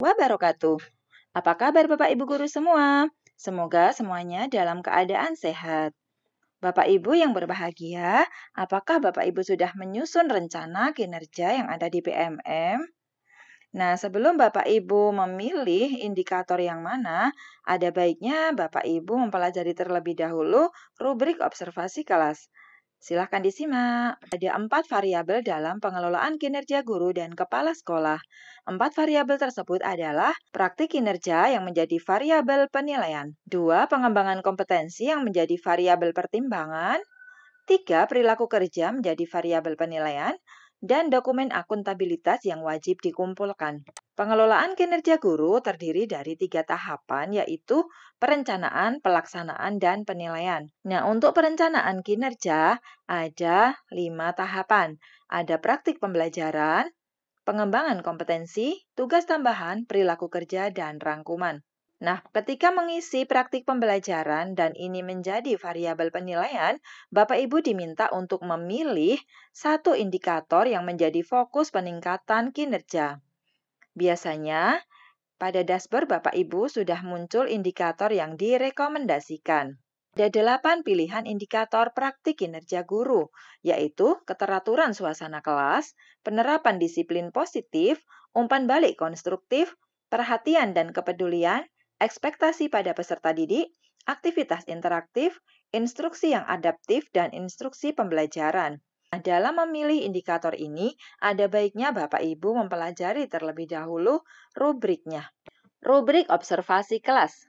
wabarakatuh. Apa kabar Bapak Ibu guru semua? Semoga semuanya dalam keadaan sehat. Bapak Ibu yang berbahagia, apakah Bapak Ibu sudah menyusun rencana kinerja yang ada di PMM? Nah, sebelum Bapak Ibu memilih indikator yang mana, ada baiknya Bapak Ibu mempelajari terlebih dahulu rubrik observasi kelas. Silahkan disimak. Ada 4 variabel dalam pengelolaan kinerja guru dan kepala sekolah. 4 variabel tersebut adalah praktik kinerja yang menjadi variabel penilaian. 2, pengembangan kompetensi yang menjadi variabel pertimbangan. 3, perilaku kerja menjadi variabel penilaian. Dan dokumen akuntabilitas yang wajib dikumpulkan. Pengelolaan kinerja guru terdiri dari 3 tahapan, yaitu perencanaan, pelaksanaan, dan penilaian. Nah, untuk perencanaan kinerja ada 5 tahapan. Ada praktik pembelajaran, pengembangan kompetensi, tugas tambahan, perilaku kerja, dan rangkuman. Nah, ketika mengisi praktik pembelajaran dan ini menjadi variabel penilaian, Bapak Ibu diminta untuk memilih satu indikator yang menjadi fokus peningkatan kinerja. Biasanya, pada dashboard Bapak Ibu sudah muncul indikator yang direkomendasikan. Ada 8 pilihan indikator praktik kinerja guru, yaitu keteraturan suasana kelas, penerapan disiplin positif, umpan balik konstruktif, perhatian dan kepedulian, ekspektasi pada peserta didik, aktivitas interaktif, instruksi yang adaptif, dan instruksi pembelajaran. Nah, dalam memilih indikator ini, ada baiknya Bapak Ibu mempelajari terlebih dahulu rubriknya. Rubrik observasi kelas.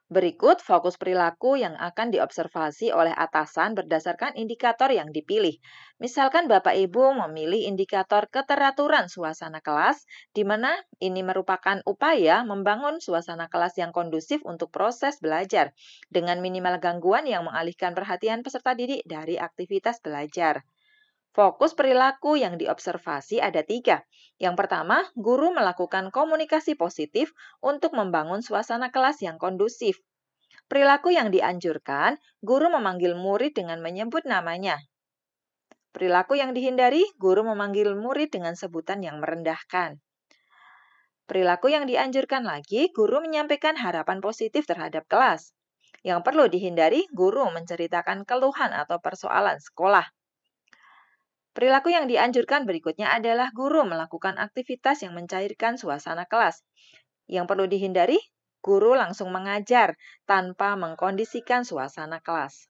Berikut fokus perilaku yang akan diobservasi oleh atasan berdasarkan indikator yang dipilih. Misalkan Bapak Ibu memilih indikator keteraturan suasana kelas, di mana ini merupakan upaya membangun suasana kelas yang kondusif untuk proses belajar, dengan minimal gangguan yang mengalihkan perhatian peserta didik dari aktivitas belajar. Fokus perilaku yang diobservasi ada 3. Yang pertama, guru melakukan komunikasi positif untuk membangun suasana kelas yang kondusif. Perilaku yang dianjurkan, guru memanggil murid dengan menyebut namanya. Perilaku yang dihindari, guru memanggil murid dengan sebutan yang merendahkan. Perilaku yang dianjurkan lagi, guru menyampaikan harapan positif terhadap kelas. Yang perlu dihindari, guru menceritakan keluhan atau persoalan sekolah. Perilaku yang dianjurkan berikutnya adalah guru melakukan aktivitas yang mencairkan suasana kelas. Yang perlu dihindari, guru langsung mengajar tanpa mengkondisikan suasana kelas.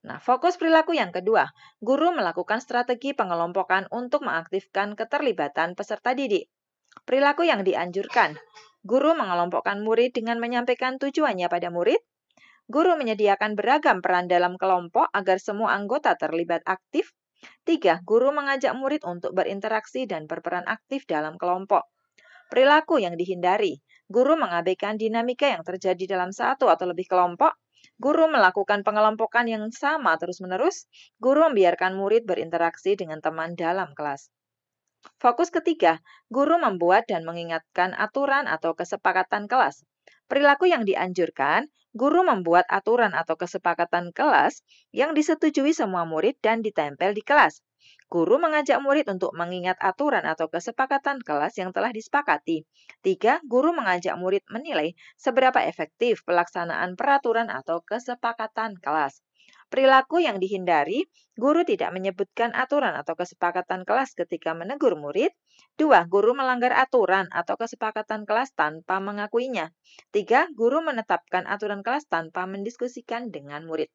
Nah, fokus perilaku yang kedua, guru melakukan strategi pengelompokan untuk mengaktifkan keterlibatan peserta didik. Perilaku yang dianjurkan, guru mengelompokkan murid dengan menyampaikan tujuannya pada murid. Guru menyediakan beragam peran dalam kelompok agar semua anggota terlibat aktif. 3. Guru mengajak murid untuk berinteraksi dan berperan aktif dalam kelompok. Perilaku yang dihindari. Guru mengabaikan dinamika yang terjadi dalam satu atau lebih kelompok. Guru melakukan pengelompokan yang sama terus-menerus. Guru membiarkan murid berinteraksi dengan teman dalam kelas. Fokus ketiga, guru membuat dan mengingatkan aturan atau kesepakatan kelas. Perilaku yang dianjurkan, guru membuat aturan atau kesepakatan kelas yang disetujui semua murid dan ditempel di kelas. Guru mengajak murid untuk mengingat aturan atau kesepakatan kelas yang telah disepakati. 3. Guru mengajak murid menilai seberapa efektif pelaksanaan peraturan atau kesepakatan kelas. Perilaku yang dihindari, guru tidak menyebutkan aturan atau kesepakatan kelas ketika menegur murid. 2. Guru melanggar aturan atau kesepakatan kelas tanpa mengakuinya. 3. Guru menetapkan aturan kelas tanpa mendiskusikan dengan murid.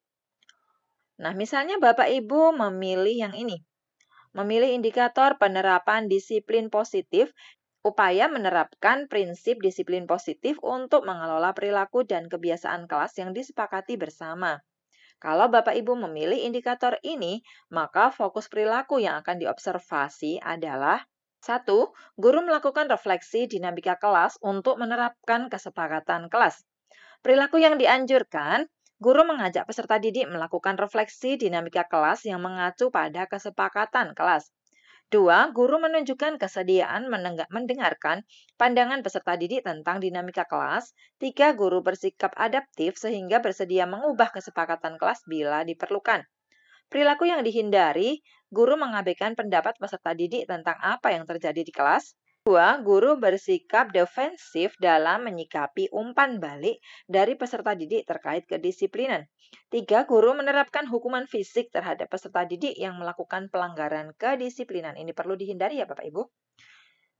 Nah, misalnya Bapak Ibu memilih yang ini. Memilih indikator penerapan disiplin positif, upaya menerapkan prinsip disiplin positif untuk mengelola perilaku dan kebiasaan kelas yang disepakati bersama. Kalau Bapak Ibu memilih indikator ini, maka fokus perilaku yang akan diobservasi adalah 1. Guru melakukan refleksi dinamika kelas untuk menerapkan kesepakatan kelas. Perilaku yang dianjurkan, guru mengajak peserta didik melakukan refleksi dinamika kelas yang mengacu pada kesepakatan kelas. 2. Guru menunjukkan kesediaan mendengarkan pandangan peserta didik tentang dinamika kelas. 3. Guru bersikap adaptif sehingga bersedia mengubah kesepakatan kelas bila diperlukan. Perilaku yang dihindari, guru mengabaikan pendapat peserta didik tentang apa yang terjadi di kelas. 2. Guru bersikap defensif dalam menyikapi umpan balik dari peserta didik terkait kedisiplinan. 3. Guru menerapkan hukuman fisik terhadap peserta didik yang melakukan pelanggaran kedisiplinan. Ini perlu dihindari ya Bapak Ibu.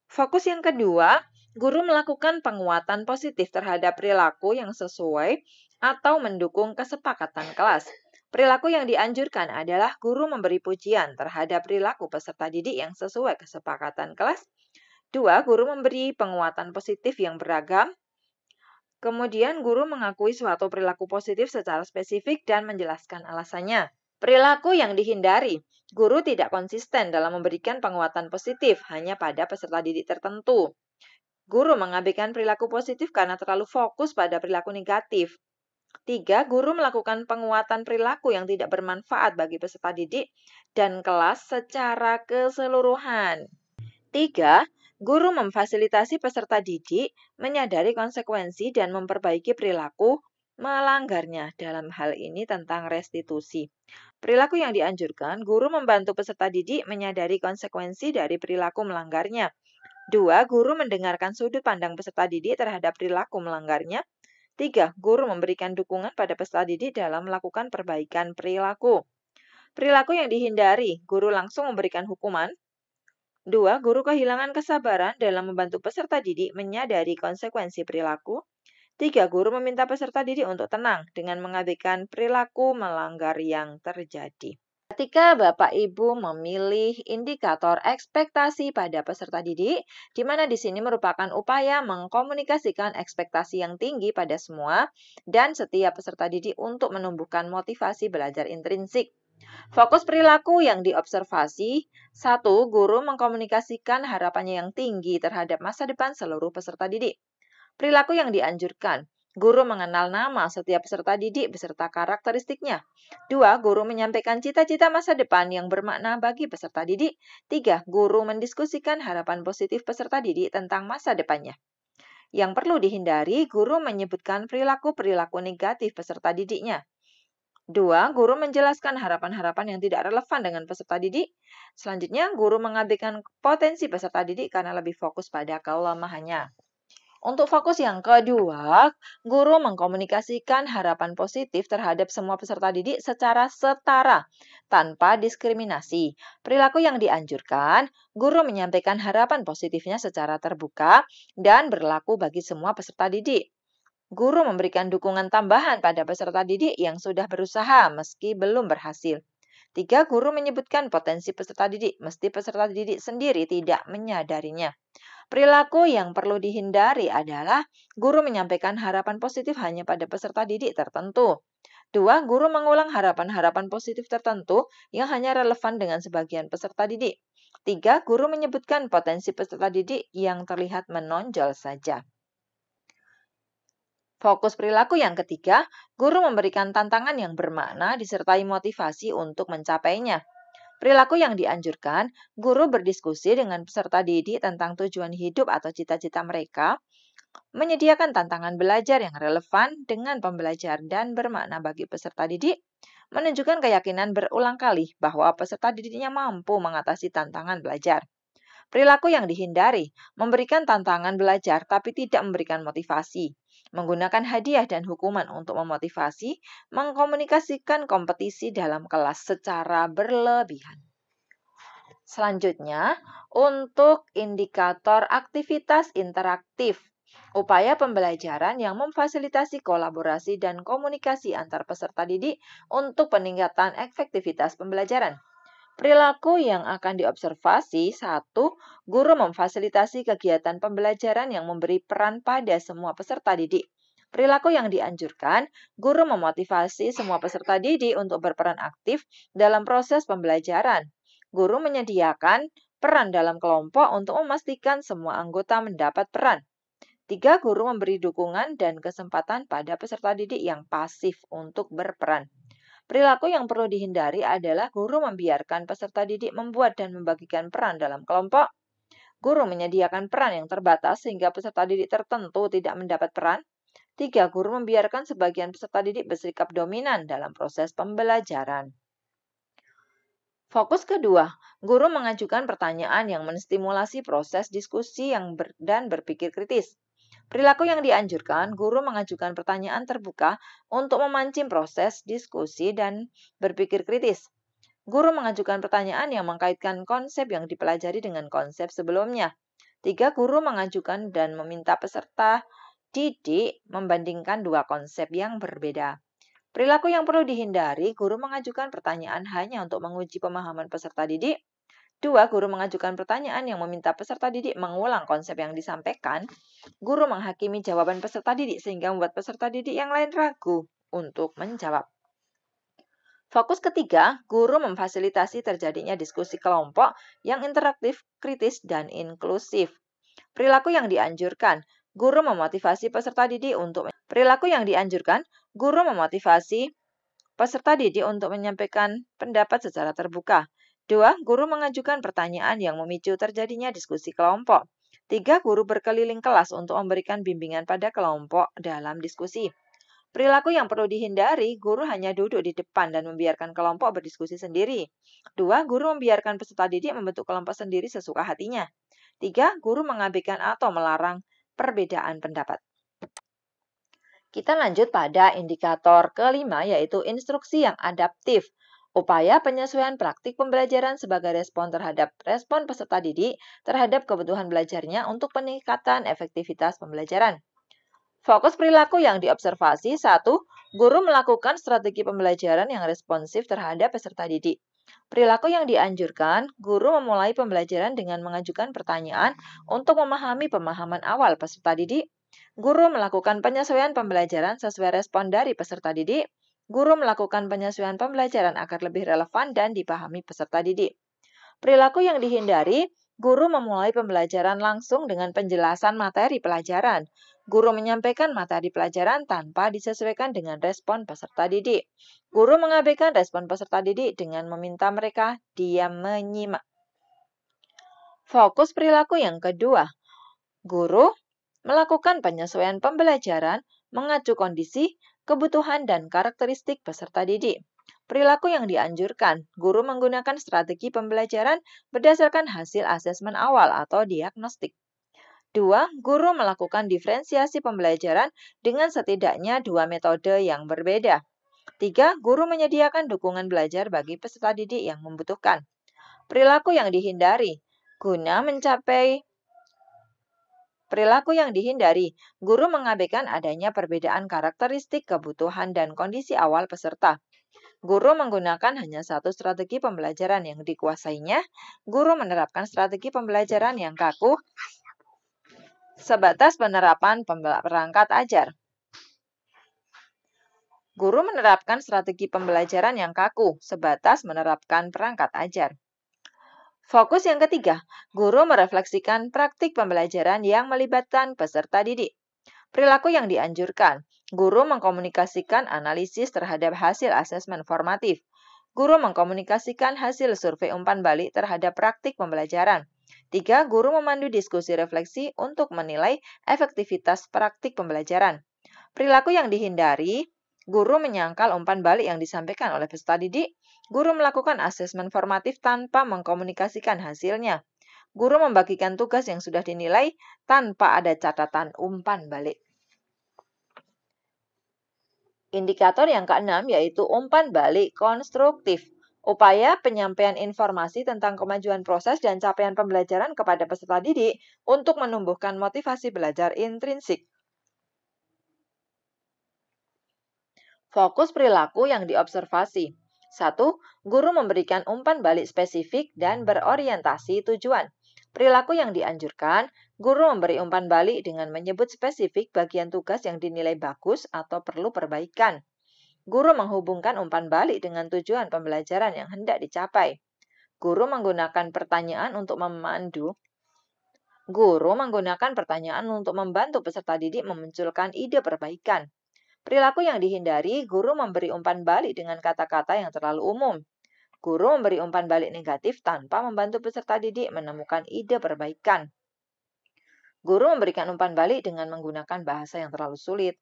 Fokus yang kedua, guru melakukan penguatan positif terhadap perilaku yang sesuai atau mendukung kesepakatan kelas. Perilaku yang dianjurkan adalah guru memberi pujian terhadap perilaku peserta didik yang sesuai kesepakatan kelas. 2. Guru memberi penguatan positif yang beragam. Kemudian, guru mengakui suatu perilaku positif secara spesifik dan menjelaskan alasannya. Perilaku yang dihindari. Guru tidak konsisten dalam memberikan penguatan positif hanya pada peserta didik tertentu. Guru mengabaikan perilaku positif karena terlalu fokus pada perilaku negatif. 3. Guru melakukan penguatan perilaku yang tidak bermanfaat bagi peserta didik dan kelas secara keseluruhan. 3. Guru memfasilitasi peserta didik menyadari konsekuensi dan memperbaiki perilaku melanggarnya. Dalam hal ini tentang restitusi. Perilaku yang dianjurkan, guru membantu peserta didik menyadari konsekuensi dari perilaku melanggarnya. 2. Guru mendengarkan sudut pandang peserta didik terhadap perilaku melanggarnya. 3. Guru memberikan dukungan pada peserta didik dalam melakukan perbaikan perilaku. Perilaku yang dihindari, guru langsung memberikan hukuman. 2. Guru kehilangan kesabaran dalam membantu peserta didik menyadari konsekuensi perilaku. 3. Guru meminta peserta didik untuk tenang dengan mengabaikan perilaku melanggar yang terjadi. Ketika Bapak Ibu memilih indikator ekspektasi pada peserta didik, di mana di sini merupakan upaya mengkomunikasikan ekspektasi yang tinggi pada semua dan setiap peserta didik untuk menumbuhkan motivasi belajar intrinsik. Fokus perilaku yang diobservasi. 1. Guru mengkomunikasikan harapannya yang tinggi terhadap masa depan seluruh peserta didik. Perilaku yang dianjurkan. Guru mengenal nama setiap peserta didik beserta karakteristiknya. 2. Guru menyampaikan cita-cita masa depan yang bermakna bagi peserta didik. 3. Guru mendiskusikan harapan positif peserta didik tentang masa depannya. Yang perlu dihindari, guru menyebutkan perilaku-perilaku negatif peserta didiknya. 2. Guru menjelaskan harapan-harapan yang tidak relevan dengan peserta didik. Selanjutnya, guru mengabaikan potensi peserta didik karena lebih fokus pada kelemahannya. Untuk fokus yang kedua, guru mengkomunikasikan harapan positif terhadap semua peserta didik secara setara, tanpa diskriminasi. Perilaku yang dianjurkan, guru menyampaikan harapan positifnya secara terbuka dan berlaku bagi semua peserta didik. Guru memberikan dukungan tambahan pada peserta didik yang sudah berusaha meski belum berhasil. 3. Guru menyebutkan potensi peserta didik, meski peserta didik sendiri tidak menyadarinya. Perilaku yang perlu dihindari adalah guru menyampaikan harapan positif hanya pada peserta didik tertentu. 2. Guru mengulang harapan-harapan positif tertentu yang hanya relevan dengan sebagian peserta didik. 3. Guru menyebutkan potensi peserta didik yang terlihat menonjol saja. Fokus perilaku yang ketiga, guru memberikan tantangan yang bermakna disertai motivasi untuk mencapainya. Perilaku yang dianjurkan, guru berdiskusi dengan peserta didik tentang tujuan hidup atau cita-cita mereka, menyediakan tantangan belajar yang relevan dengan pembelajar dan bermakna bagi peserta didik, menunjukkan keyakinan berulang kali bahwa peserta didiknya mampu mengatasi tantangan belajar. Perilaku yang dihindari, memberikan tantangan belajar tapi tidak memberikan motivasi, menggunakan hadiah dan hukuman untuk memotivasi, mengkomunikasikan kompetisi dalam kelas secara berlebihan. Selanjutnya, untuk indikator aktivitas interaktif, upaya pembelajaran yang memfasilitasi kolaborasi dan komunikasi antar peserta didik untuk peningkatan efektivitas pembelajaran. Perilaku yang akan diobservasi. 1. Guru memfasilitasi kegiatan pembelajaran yang memberi peran pada semua peserta didik. Perilaku yang dianjurkan, guru memotivasi semua peserta didik untuk berperan aktif dalam proses pembelajaran. Guru menyediakan peran dalam kelompok untuk memastikan semua anggota mendapat peran. 3. Guru memberi dukungan dan kesempatan pada peserta didik yang pasif untuk berperan. Perilaku yang perlu dihindari adalah guru membiarkan peserta didik membuat dan membagikan peran dalam kelompok. Guru menyediakan peran yang terbatas sehingga peserta didik tertentu tidak mendapat peran. 3. Guru membiarkan sebagian peserta didik bersikap dominan dalam proses pembelajaran. Fokus kedua, guru mengajukan pertanyaan yang menstimulasi proses diskusi dan berpikir kritis. Perilaku yang dianjurkan, guru mengajukan pertanyaan terbuka untuk memancing proses diskusi dan berpikir kritis. Guru mengajukan pertanyaan yang mengkaitkan konsep yang dipelajari dengan konsep sebelumnya. 3. Guru mengajukan dan meminta peserta didik membandingkan dua konsep yang berbeda. Perilaku yang perlu dihindari, guru mengajukan pertanyaan hanya untuk menguji pemahaman peserta didik. 2. Guru mengajukan pertanyaan yang meminta peserta didik mengulang konsep yang disampaikan. Guru menghakimi jawaban peserta didik sehingga membuat peserta didik yang lain ragu untuk menjawab. Fokus ketiga, guru memfasilitasi terjadinya diskusi kelompok yang interaktif, kritis, dan inklusif. Perilaku yang dianjurkan, guru memotivasi peserta didik untuk menyampaikan pendapat secara terbuka. 2. Guru mengajukan pertanyaan yang memicu terjadinya diskusi kelompok. 3. Guru berkeliling kelas untuk memberikan bimbingan pada kelompok dalam diskusi. Perilaku yang perlu dihindari, guru hanya duduk di depan dan membiarkan kelompok berdiskusi sendiri. 2. Guru membiarkan peserta didik membentuk kelompok sendiri sesuka hatinya. 3. Guru mengabaikan atau melarang perbedaan pendapat. Kita lanjut pada indikator kelima, yaitu instruksi yang adaptif. Upaya penyesuaian praktik pembelajaran sebagai respon terhadap respon peserta didik terhadap kebutuhan belajarnya untuk peningkatan efektivitas pembelajaran. Fokus perilaku yang diobservasi. 1. Guru melakukan strategi pembelajaran yang responsif terhadap peserta didik. Perilaku yang dianjurkan, guru memulai pembelajaran dengan mengajukan pertanyaan untuk memahami pemahaman awal peserta didik. Guru melakukan penyesuaian pembelajaran sesuai respon dari peserta didik. Guru melakukan penyesuaian pembelajaran agar lebih relevan dan dipahami peserta didik. Perilaku yang dihindari, guru memulai pembelajaran langsung dengan penjelasan materi pelajaran. Guru menyampaikan materi pelajaran tanpa disesuaikan dengan respon peserta didik. Guru mengabaikan respon peserta didik dengan meminta mereka diam menyimak. Fokus perilaku yang kedua, guru melakukan penyesuaian pembelajaran mengacu kondisi, kebutuhan, dan karakteristik peserta didik. Perilaku yang dianjurkan, guru menggunakan strategi pembelajaran berdasarkan hasil asesmen awal atau diagnostik. 2. Guru melakukan diferensiasi pembelajaran dengan setidaknya 2 metode yang berbeda. 3. Guru menyediakan dukungan belajar bagi peserta didik yang membutuhkan. Perilaku yang dihindari, guru mengabaikan adanya perbedaan karakteristik, kebutuhan, dan kondisi awal peserta. Guru menggunakan hanya satu strategi pembelajaran yang dikuasainya. Guru menerapkan strategi pembelajaran yang kaku sebatas penerapan perangkat ajar. Guru menerapkan strategi pembelajaran yang kaku sebatas menerapkan perangkat ajar. Fokus yang ketiga, guru merefleksikan praktik pembelajaran yang melibatkan peserta didik. Perilaku yang dianjurkan, guru mengkomunikasikan analisis terhadap hasil asesmen formatif. Guru mengkomunikasikan hasil survei umpan balik terhadap praktik pembelajaran. 3. Guru memandu diskusi refleksi untuk menilai efektivitas praktik pembelajaran. Perilaku yang dihindari, guru menyangkal umpan balik yang disampaikan oleh peserta didik. Guru melakukan asesmen formatif tanpa mengkomunikasikan hasilnya. Guru membagikan tugas yang sudah dinilai tanpa ada catatan umpan balik. Indikator yang keenam yaitu umpan balik konstruktif. Upaya penyampaian informasi tentang kemajuan proses dan capaian pembelajaran kepada peserta didik untuk menumbuhkan motivasi belajar intrinsik. Fokus perilaku yang diobservasi. 1. Guru memberikan umpan balik spesifik dan berorientasi tujuan. Perilaku yang dianjurkan, guru memberi umpan balik dengan menyebut spesifik bagian tugas yang dinilai bagus atau perlu perbaikan. Guru menghubungkan umpan balik dengan tujuan pembelajaran yang hendak dicapai. Guru menggunakan pertanyaan untuk membantu peserta didik memunculkan ide perbaikan. Perilaku yang dihindari, guru memberi umpan balik dengan kata-kata yang terlalu umum. Guru memberi umpan balik negatif tanpa membantu peserta didik menemukan ide perbaikan. Guru memberikan umpan balik dengan menggunakan bahasa yang terlalu sulit.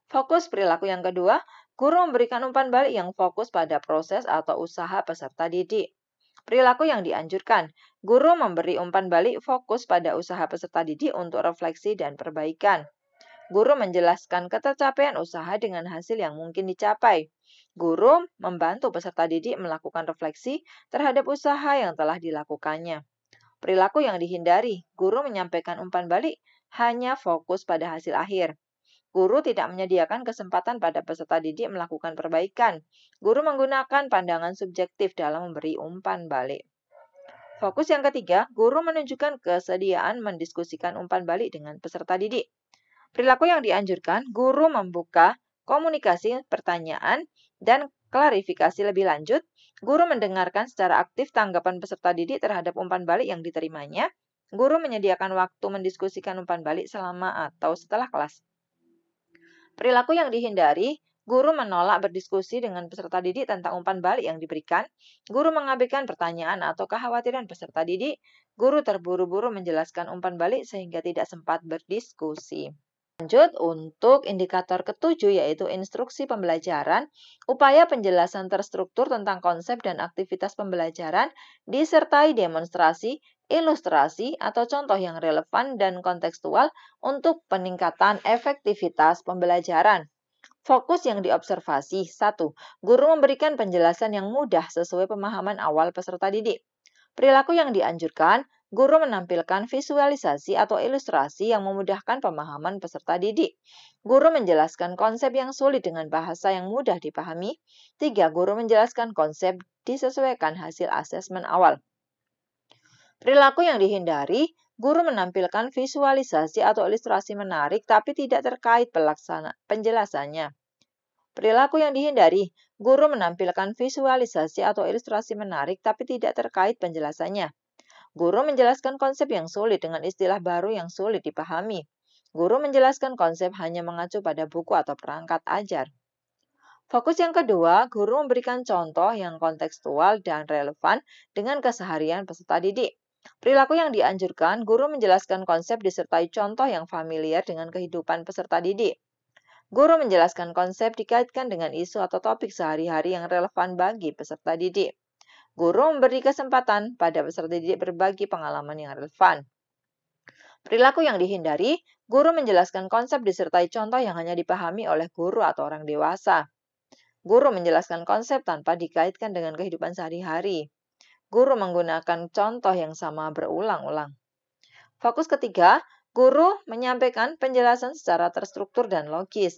Fokus perilaku yang kedua, Guru memberikan umpan balik yang fokus pada proses atau usaha peserta didik. Perilaku yang dianjurkan. Guru memberi umpan balik fokus pada usaha peserta didik untuk refleksi dan perbaikan. Guru menjelaskan ketercapaian usaha dengan hasil yang mungkin dicapai. Guru membantu peserta didik melakukan refleksi terhadap usaha yang telah dilakukannya. Perilaku yang dihindari. Guru menyampaikan umpan balik hanya fokus pada hasil akhir. Guru tidak menyediakan kesempatan pada peserta didik melakukan perbaikan. Guru menggunakan pandangan subjektif dalam memberi umpan balik. Fokus yang ketiga, guru menunjukkan kesediaan mendiskusikan umpan balik dengan peserta didik. Perilaku yang dianjurkan, guru membuka komunikasi, pertanyaan, dan klarifikasi lebih lanjut. Guru mendengarkan secara aktif tanggapan peserta didik terhadap umpan balik yang diterimanya. Guru menyediakan waktu mendiskusikan umpan balik selama atau setelah kelas. Perilaku yang dihindari, guru menolak berdiskusi dengan peserta didik tentang umpan balik yang diberikan. Guru mengabaikan pertanyaan atau kekhawatiran peserta didik. Guru terburu-buru menjelaskan umpan balik sehingga tidak sempat berdiskusi. Lanjut untuk indikator ketujuh yaitu instruksi pembelajaran, upaya penjelasan terstruktur tentang konsep dan aktivitas pembelajaran disertai demonstrasi, ilustrasi, atau contoh yang relevan dan kontekstual untuk peningkatan efektivitas pembelajaran. Fokus yang diobservasi. 1. Guru memberikan penjelasan yang mudah sesuai pemahaman awal peserta didik. Perilaku yang dianjurkan, guru menampilkan visualisasi atau ilustrasi yang memudahkan pemahaman peserta didik. Guru menjelaskan konsep yang sulit dengan bahasa yang mudah dipahami. 3. Guru menjelaskan konsep disesuaikan hasil asesmen awal. Perilaku yang dihindari, guru menampilkan visualisasi atau ilustrasi menarik tapi tidak terkait penjelasannya. Perilaku yang dihindari, guru menampilkan visualisasi atau ilustrasi menarik tapi tidak terkait penjelasannya. Guru menjelaskan konsep yang sulit dengan istilah baru yang sulit dipahami. Guru menjelaskan konsep hanya mengacu pada buku atau perangkat ajar. Fokus yang kedua, guru memberikan contoh yang kontekstual dan relevan dengan keseharian peserta didik. Perilaku yang dianjurkan, guru menjelaskan konsep disertai contoh yang familiar dengan kehidupan peserta didik. Guru menjelaskan konsep dikaitkan dengan isu atau topik sehari-hari yang relevan bagi peserta didik. Guru memberi kesempatan pada peserta didik berbagi pengalaman yang relevan. Perilaku yang dihindari, guru menjelaskan konsep disertai contoh yang hanya dipahami oleh guru atau orang dewasa. Guru menjelaskan konsep tanpa dikaitkan dengan kehidupan sehari-hari. Guru menggunakan contoh yang sama berulang-ulang. Fokus ketiga, guru menyampaikan penjelasan secara terstruktur dan logis.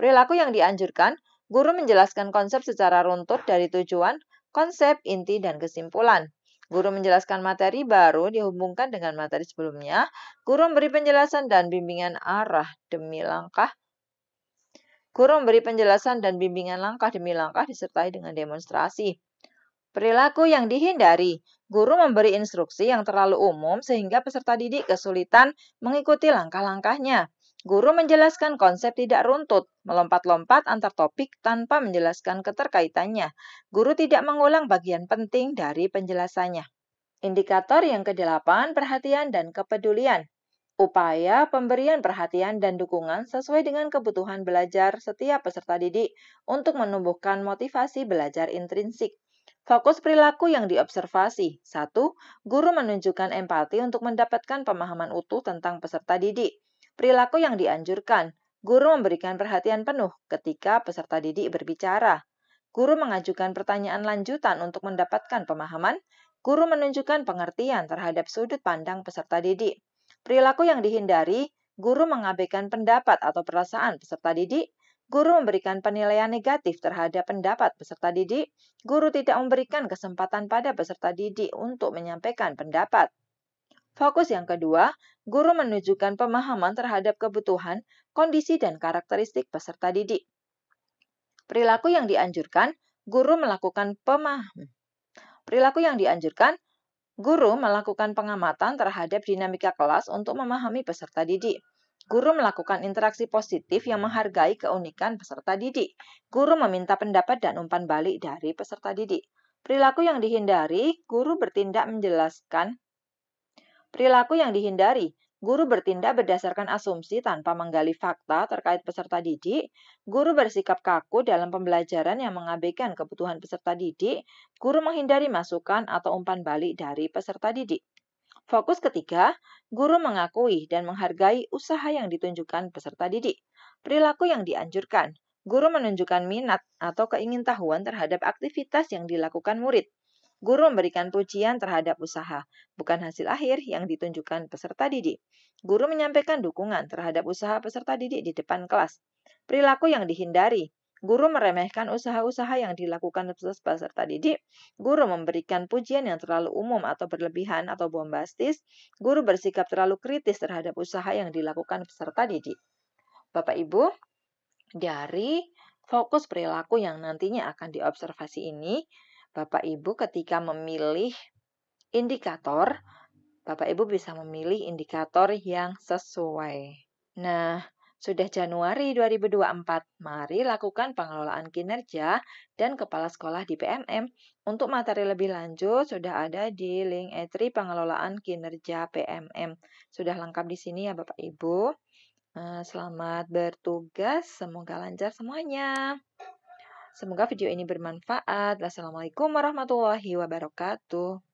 Perilaku yang dianjurkan, guru menjelaskan konsep secara runtut dari tujuan, konsep, inti, dan kesimpulan. Guru menjelaskan materi baru dihubungkan dengan materi sebelumnya. Guru memberi penjelasan dan bimbingan arah demi langkah. Guru memberi penjelasan dan bimbingan langkah demi langkah disertai dengan demonstrasi. Perilaku yang dihindari. Guru memberi instruksi yang terlalu umum sehingga peserta didik kesulitan mengikuti langkah-langkahnya. Guru menjelaskan konsep tidak runtut, melompat-lompat antar topik tanpa menjelaskan keterkaitannya. Guru tidak mengulang bagian penting dari penjelasannya. Indikator yang ke-8, perhatian dan kepedulian. Upaya pemberian perhatian dan dukungan sesuai dengan kebutuhan belajar setiap peserta didik untuk menumbuhkan motivasi belajar intrinsik. Fokus perilaku yang diobservasi. 1. Guru menunjukkan empati untuk mendapatkan pemahaman utuh tentang peserta didik. Perilaku yang dianjurkan. Guru memberikan perhatian penuh ketika peserta didik berbicara. Guru mengajukan pertanyaan lanjutan untuk mendapatkan pemahaman. Guru menunjukkan pengertian terhadap sudut pandang peserta didik. Perilaku yang dihindari, guru mengabaikan pendapat atau perasaan peserta didik. Guru memberikan penilaian negatif terhadap pendapat peserta didik. Guru tidak memberikan kesempatan pada peserta didik untuk menyampaikan pendapat. Fokus yang kedua, guru menunjukkan pemahaman terhadap kebutuhan, kondisi, dan karakteristik peserta didik. Perilaku yang dianjurkan, guru melakukan Guru melakukan pengamatan terhadap dinamika kelas untuk memahami peserta didik. Guru melakukan interaksi positif yang menghargai keunikan peserta didik. Guru meminta pendapat dan umpan balik dari peserta didik. Perilaku yang dihindari, guru bertindak menjelaskan. Perilaku yang dihindari, Guru bertindak berdasarkan asumsi tanpa menggali fakta terkait peserta didik. Guru bersikap kaku dalam pembelajaran yang mengabaikan kebutuhan peserta didik. Guru menghindari masukan atau umpan balik dari peserta didik. Fokus ketiga, guru mengakui dan menghargai usaha yang ditunjukkan peserta didik. Perilaku yang dianjurkan, guru menunjukkan minat atau keingintahuan terhadap aktivitas yang dilakukan murid. Guru memberikan pujian terhadap usaha, bukan hasil akhir yang ditunjukkan peserta didik. Guru menyampaikan dukungan terhadap usaha peserta didik di depan kelas. Perilaku yang dihindari, guru meremehkan usaha-usaha yang dilakukan peserta didik. Guru memberikan pujian yang terlalu umum atau berlebihan atau bombastis. Guru bersikap terlalu kritis terhadap usaha yang dilakukan peserta didik. Bapak Ibu, dari fokus perilaku yang nantinya akan diobservasi ini, Bapak Ibu ketika memilih indikator, Bapak Ibu bisa memilih indikator yang sesuai. Nah, sudah Januari 2024, mari lakukan pengelolaan kinerja dan kepala sekolah di PMM. Untuk materi lebih lanjut sudah ada di link E3 pengelolaan kinerja PMM. Sudah lengkap di sini ya Bapak Ibu. Selamat bertugas, semoga lancar semuanya. Semoga video ini bermanfaat. Wassalamualaikum warahmatullahi wabarakatuh.